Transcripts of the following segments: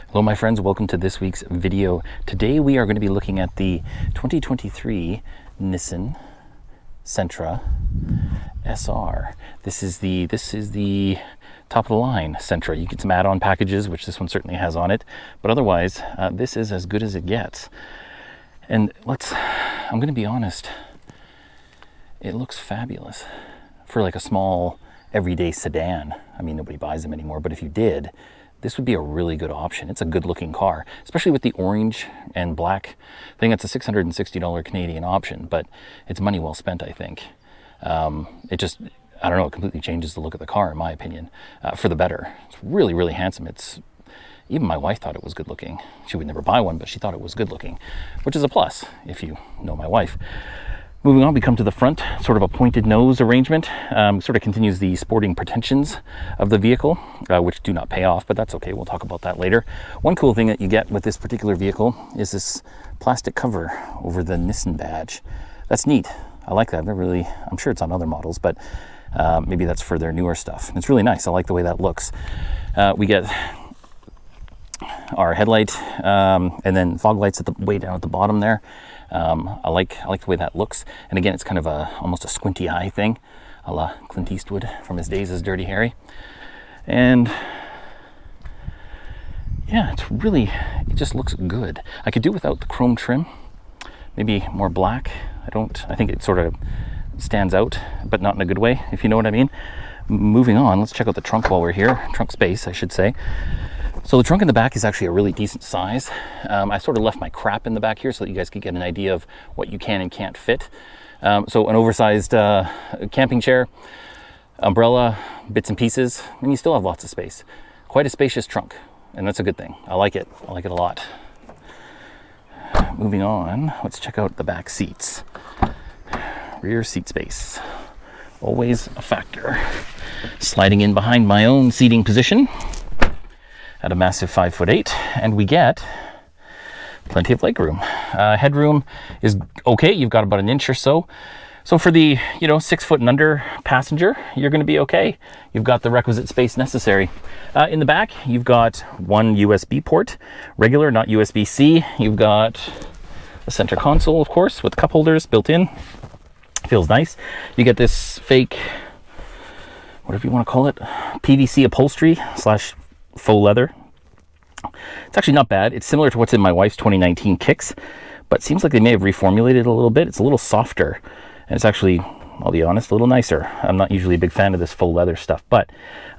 Hello my friends, welcome to this week's video. Today we are going to be looking at the 2023 Nissan Sentra SR. This is the top of the line Sentra. You get some add-on packages, which this one certainly has on it, but otherwise this is as good as it gets. And I'm going to be honest, it looks fabulous for like a small everyday sedan. I mean, nobody buys them anymore, but if you did, this would be a really good option. It's a good looking car, especially with the orange and black thing. It's a $660 Canadian option, but it's money well spent, I think. It just, I don't know, it completely changes the look of the car, in my opinion, for the better. It's really, really handsome. Even my wife thought it was good looking. She would never buy one, but she thought it was good looking, which is a plus if you know my wife. Moving on, we come to the front, sort of a pointed nose arrangement. Sort of continues the sporting pretensions of the vehicle, which do not pay off, but that's okay. We'll talk about that later. One cool thing that you get with this particular vehicle is this plastic cover over the Nissan badge. That's neat. I like that. I'm sure it's on other models, but maybe that's for their newer stuff. It's really nice. I like the way that looks. We get our headlight and then fog lights way down at the bottom there. I like the way that looks, and again, it's kind of almost a squinty eye thing, a la Clint Eastwood from his days as Dirty Harry. And yeah, it just looks good. I could do without the chrome trim, maybe more black. I think it sort of stands out, but not in a good way, if you know what I mean. Moving on, let's check out the trunk while we're here. Trunk space, I should say. So the trunk in the back is actually a really decent size. I sort of left my crap in the back here so that you guys could get an idea of what you can and can't fit. So an oversized camping chair, umbrella, bits and pieces, and you still have lots of space. Quite a spacious trunk, and that's a good thing. I like it. I like it a lot. Moving on, let's check out the back seats. Rear seat space, always a factor. Sliding in behind my own seating position at a massive 5'8", and we get plenty of legroom. Headroom is okay. You've got about an inch or so. So for the 6 foot and under passenger, you're going to be okay. You've got the requisite space necessary. In the back, you've got one USB port, regular, not USB-C. You've got a center console, of course, with cup holders built in. Feels nice. You get this fake, whatever you want to call it, PVC upholstery / faux leather. It's actually not bad. It's similar to what's in my wife's 2019 Kicks, but it seems like they may have reformulated it a little bit. It's a little softer, and it's actually, I'll be honest, a little nicer. I'm not usually a big fan of this faux leather stuff, but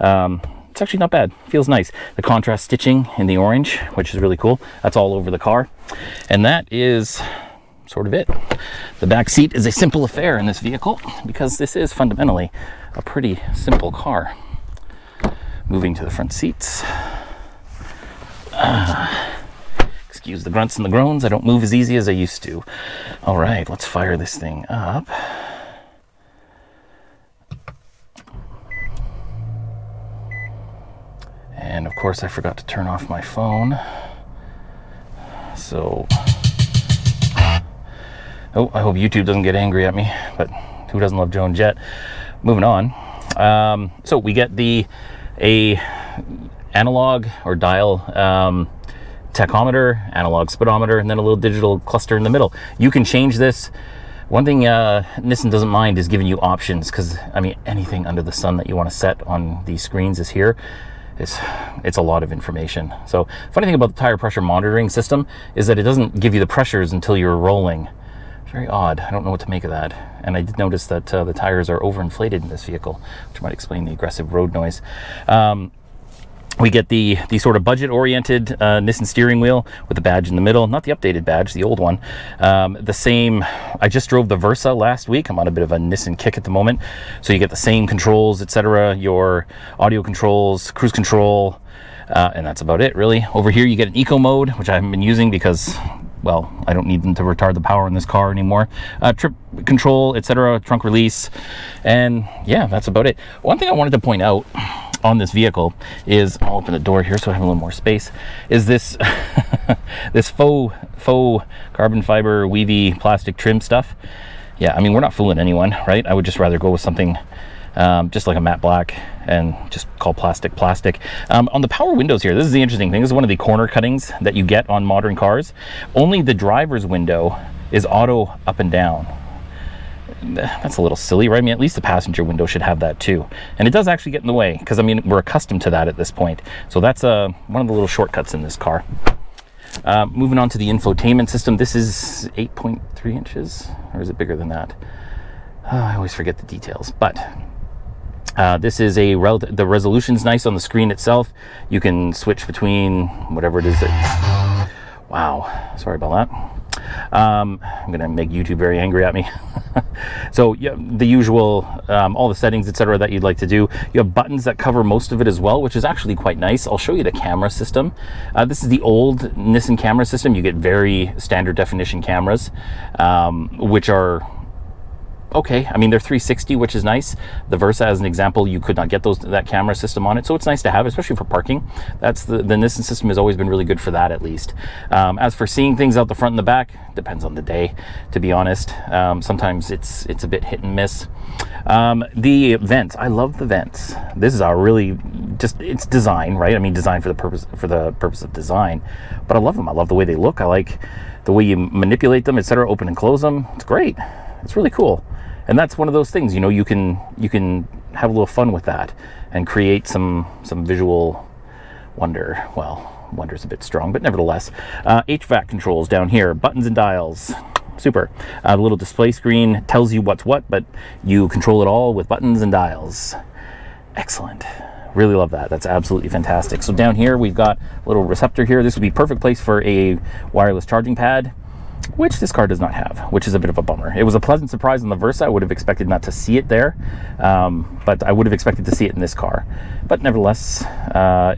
it's actually not bad. Feels nice. The contrast stitching in the orange, which is really cool. That's all over the car, and that is sort of it. The back seat is a simple affair in this vehicle because this is fundamentally a pretty simple car. Moving to the front seats. Excuse the grunts and the groans. I don't move as easy as I used to. All right, let's fire this thing up. And of course, I forgot to turn off my phone. So, I hope YouTube doesn't get angry at me, but who doesn't love Joan Jett? Moving on. So we get a analog or dial tachometer, analog speedometer, and then a little digital cluster in the middle. You can change this. One thing Nissan doesn't mind is giving you options, because I mean, anything under the sun that you want to set on these screens is here. It's a lot of information. So funny thing about the tire pressure monitoring system is that it doesn't give you the pressures until you're rolling. Very odd. I don't know what to make of that. And I did notice that the tires are overinflated in this vehicle, which might explain the aggressive road noise. We get the sort of budget-oriented Nissan steering wheel with the badge in the middle. Not the updated badge, the old one. The same, I just drove the Versa last week. I'm on a bit of a Nissan kick at the moment. So you get the same controls, etc. Your audio controls, cruise control, and that's about it, really. Over here you get an eco mode, which I haven't been using because, well, I don't need them to retard the power in this car anymore. Trip control, etc., trunk release, and yeah, that's about it. One thing I wanted to point out on this vehicle is, I'll open the door here so I have a little more space, is this this faux carbon fiber weavy plastic trim stuff. Yeah, I mean, we're not fooling anyone, right? I would just rather go with something just like a matte black, and just called plastic. On the power windows here, this is the interesting thing. This is one of the corner cuttings that you get on modern cars. Only the driver's window is auto up and down. That's a little silly, right? I mean, at least the passenger window should have that too. And it does actually get in the way, because I mean, we're accustomed to that at this point. So that's one of the little shortcuts in this car. Moving on to the infotainment system. This is 8.3 inches, or is it bigger than that? I always forget the details, but this is the resolution's nice on the screen itself. You can switch between whatever it is that, wow, sorry about that. I'm gonna make YouTube very angry at me. So yeah, the usual, all the settings, etc., that you'd like to do. You have buttons that cover most of it as well, which is actually quite nice. I'll show you the camera system. This is the old Nissan camera system. You get very standard definition cameras, which are okay. I mean, they're 360, which is nice. The Versa, as an example, you could not get that camera system on it, so it's nice to have, especially for parking. That's the Nissan system has always been really good for that, at least. As for seeing things out the front and the back, depends on the day, to be honest. Sometimes it's a bit hit and miss. The vents, I love the vents. This is a really it's design, right? I mean, design for the purpose of design, but I love them. I love the way they look. I like the way you manipulate them, etc. Open and close them. It's great. It's really cool. And that's one of those things, you know, you can have a little fun with that and create some visual wonder. Well, wonder's a bit strong, but nevertheless. HVAC controls down here, buttons and dials. Super. The little display screen tells you what's what, but you control it all with buttons and dials. Excellent. Really love that. That's absolutely fantastic. So down here we've got a little receptor here. This would be a perfect place for a wireless charging pad, which this car does not have, which is a bit of a bummer. It was a pleasant surprise on the Versa. I would have expected not to see it there, but I would have expected to see it in this car. But nevertheless,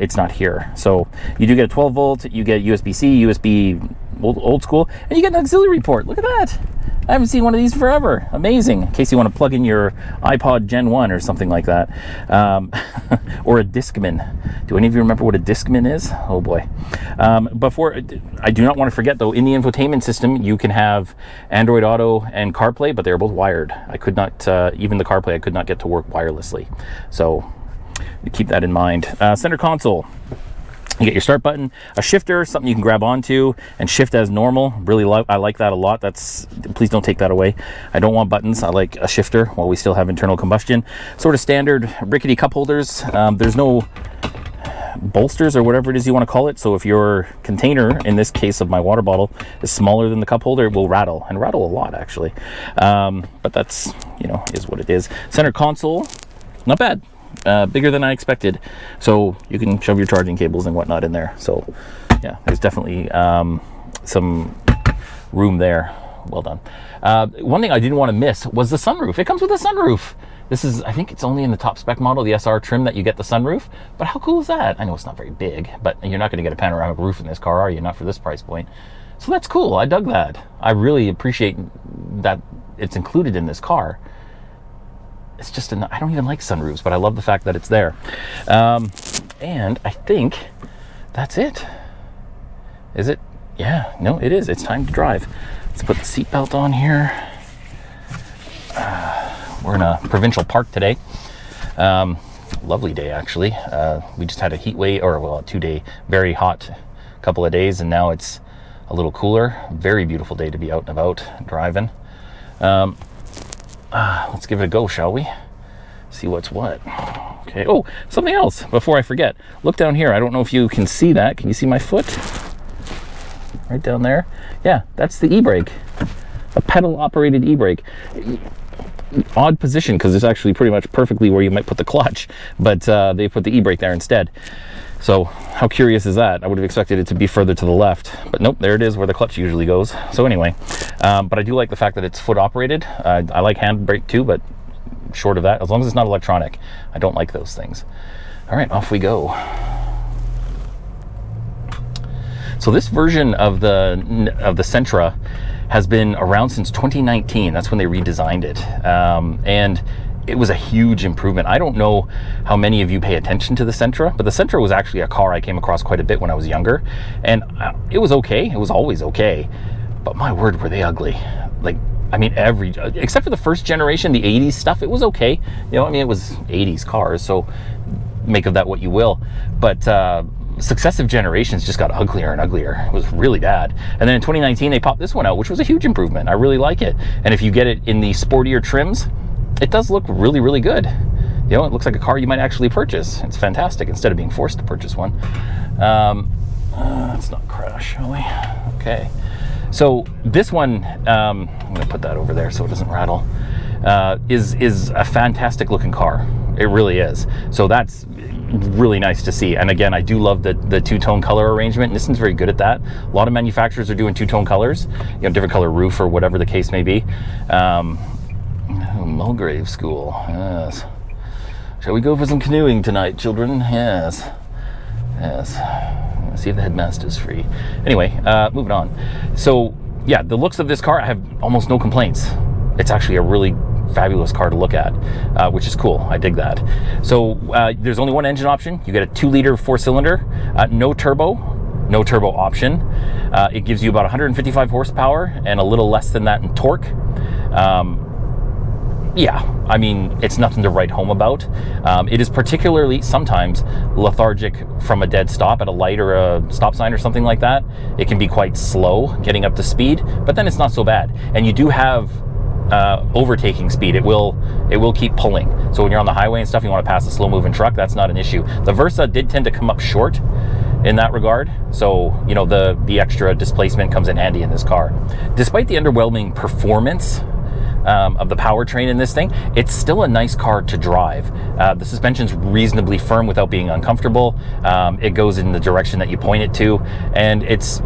it's not here. So you do get a 12 volt, you get USB-C, USB old school, and you get an auxiliary port. Look at that. I haven't seen one of these forever. Amazing. In case you want to plug in your iPod Gen 1 or something like that. Or a Discman. Do any of you remember what a Discman is? Oh boy. I do not want to forget though, in the infotainment system, you can have Android Auto and CarPlay, but they're both wired. I could not, even the CarPlay, I could not get to work wirelessly. So keep that in mind. Center console. You get your start button, a shifter, something you can grab onto and shift as normal. I like that a lot. Please don't take that away. I don't want buttons. I like a shifter while we still have internal combustion. Sort of standard rickety cup holders. There's no bolsters or whatever it is you want to call it. So if your container, in this case of my water bottle, is smaller than the cup holder, it will rattle, and rattle a lot actually. But that's, is what it is. Center console, not bad. Bigger than I expected, so you can shove your charging cables and whatnot in there. So yeah, there's definitely some room there. Well done. One thing I didn't want to miss was the sunroof. It comes with a sunroof. This is, I think it's only in the top spec model, the SR trim, that you get the sunroof. But how cool is that? I know it's not very big, but you're not going to get a panoramic roof in this car, are you? Not for this price point. So that's cool. I dug that. I really appreciate that it's included in this car. It's just, I don't even like sunroofs, but I love the fact that it's there. And I think that's it. Is it? Yeah, no, it is. It's time to drive. Let's put the seatbelt on here. We're in a provincial park today. Lovely day, actually. We just had a heat wave, or well, a 2-day very hot couple of days, and now it's a little cooler. Very beautiful day to be out and about driving. Let's give it a go, shall we? See what's what. Okay. Oh, something else before I forget. Look down here. I don't know if you can see that. Can you see my foot? Right down there. Yeah, that's the e-brake. A pedal-operated e-brake. Odd position because it's actually pretty much perfectly where you might put the clutch, but they put the e-brake there instead. So how curious is that? I would have expected it to be further to the left, but nope, there it is where the clutch usually goes. So anyway, but I do like the fact that it's foot operated. I like handbrake too, but short of that, as long as it's not electronic, I don't like those things. All right, off we go. So this version of the Sentra has been around since 2019. That's when they redesigned it, and it was a huge improvement. I don't know how many of you pay attention to the Sentra, but the Sentra was actually a car I came across quite a bit when I was younger, and it was okay. It was always okay, but my word, were they ugly. Like, I mean, except for the first generation, the 80s stuff, it was okay. You know, I mean, it was 80s cars, so make of that what you will. But successive generations just got uglier and uglier. It was really bad. And then in 2019, they popped this one out, which was a huge improvement. I really like it. And if you get it in the sportier trims, it does look really, really good. You know, it looks like a car you might actually purchase. It's fantastic instead of being forced to purchase one. Let's not crash, shall we? Okay. So this one, I'm going to put that over there so it doesn't rattle, is a fantastic looking car. It really is. So that's really nice to see. And again, I do love the two-tone color arrangement. Nissan's very good at that. A lot of manufacturers are doing two-tone colors, you know, different color roof or whatever the case may be. Mulgrave School, yes. Shall we go for some canoeing tonight, children? Yes. Yes. Let's see if the headmaster's free. Anyway, moving on. So, yeah, the looks of this car, I have almost no complaints. It's actually a really fabulous car to look at, which is cool. I dig that. So, there's only one engine option. You get a 2-liter 4-cylinder, no turbo option. It gives you about 155 horsepower and a little less than that in torque. Yeah, I mean, it's nothing to write home about. It is particularly sometimes lethargic from a dead stop at a light or a stop sign or something like that. It can be quite slow getting up to speed, but then it's not so bad. And you do have overtaking speed. It will keep pulling. So when you're on the highway and stuff, you want to pass a slow-moving truck, that's not an issue. The Versa did tend to come up short in that regard. So, you know, the extra displacement comes in handy in this car. Despite the underwhelming performance of the powertrain in this thing, it's still a nice car to drive. The suspension's reasonably firm without being uncomfortable. It goes in the direction that you point it to, and it's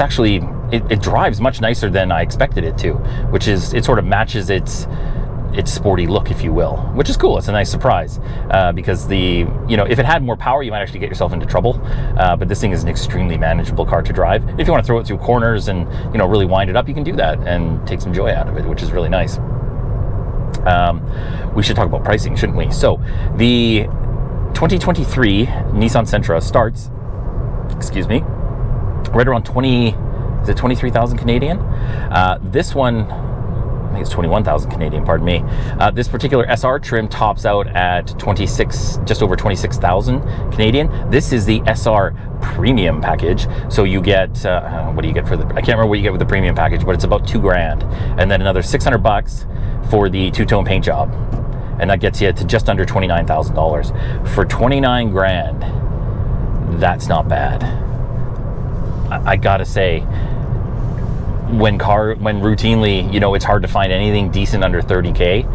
actually, it drives much nicer than I expected it to, which is, it sort of matches its sporty look, if you will, which is cool. It's a nice surprise, because if it had more power, you might actually get yourself into trouble. But this thing is an extremely manageable car to drive. If you want to throw it through corners and, you know, really wind it up, you can do that and take some joy out of it, which is really nice. We should talk about pricing, shouldn't we? So the 2023 Nissan Sentra starts, right around 23,000 Canadian. This one, I think it's 21,000 Canadian, pardon me. This particular SR trim tops out at just over 26,000 Canadian. This is the SR premium package. So you get, what do you get for I can't remember what you get with the premium package, but it's about $2,000. And then another $600 for the two-tone paint job. And that gets you to just under $29,000. For $29,000, that's not bad. I gotta say, when routinely, you know, it's hard to find anything decent under 30K,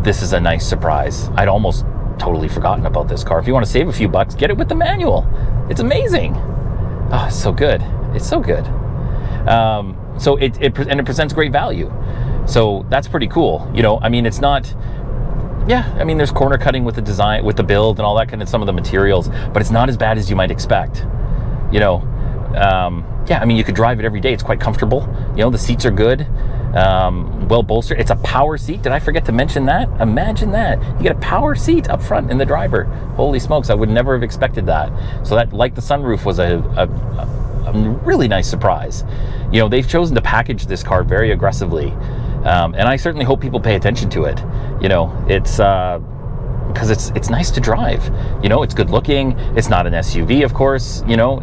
this is a nice surprise. I'd almost totally forgotten about this car. If you want to save a few bucks, get it with the manual. It's amazing. Oh, it's so good. It's so good. So it presents great value. So that's pretty cool. You know, I mean, it's not, I mean, there's corner cutting with the design, with the build and all that kind of, some of the materials, but it's not as bad as you might expect. You know, I mean, you could drive it every day. It's quite comfortable. You know, the seats are good, well bolstered. It's a power seat. Did I forget to mention that? Imagine that. You get a power seat up front in the driver. Holy smokes, I would never have expected that. So that, like the sunroof, was a really nice surprise. You know, they've chosen to package this car very aggressively, and I certainly hope people pay attention to it. You know, it's because it's nice to drive. You know, it's good looking. It's not an SUV, of course, you know,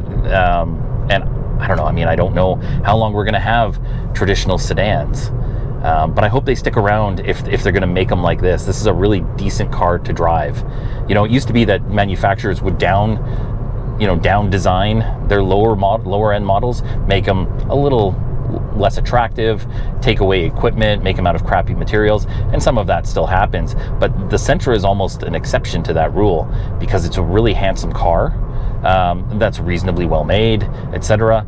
and I don't know. I mean, I don't know how long we're going to have traditional sedans, but I hope they stick around if they're going to make them like this. This is a really decent car to drive. You know, it used to be that manufacturers would down design their lower end models, make them a little less attractive, take away equipment, make them out of crappy materials, and some of that still happens. But the Sentra is almost an exception to that rule because it's a really handsome car. That's reasonably well made, etc.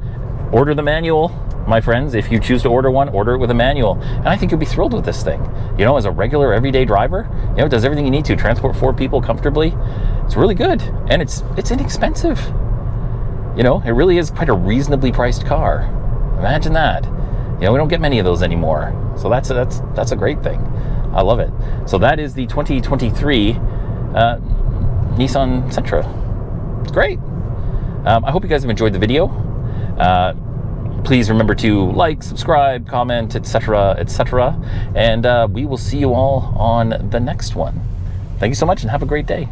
Order the manual, my friends. If you choose to order one, order it with a manual, and I think you'll be thrilled with this thing. You know, as a regular everyday driver, you know, it does everything you need to transport 4 people comfortably. It's really good, and it's inexpensive. You know, it really is quite a reasonably priced car. Imagine that. You know, we don't get many of those anymore, so that's a great thing. I love it. So that is the 2023 Nissan Sentra. It's great. I hope you guys have enjoyed the video. Please remember to like, subscribe, comment, etc., etc. And we will see you all on the next one. Thank you so much and have a great day.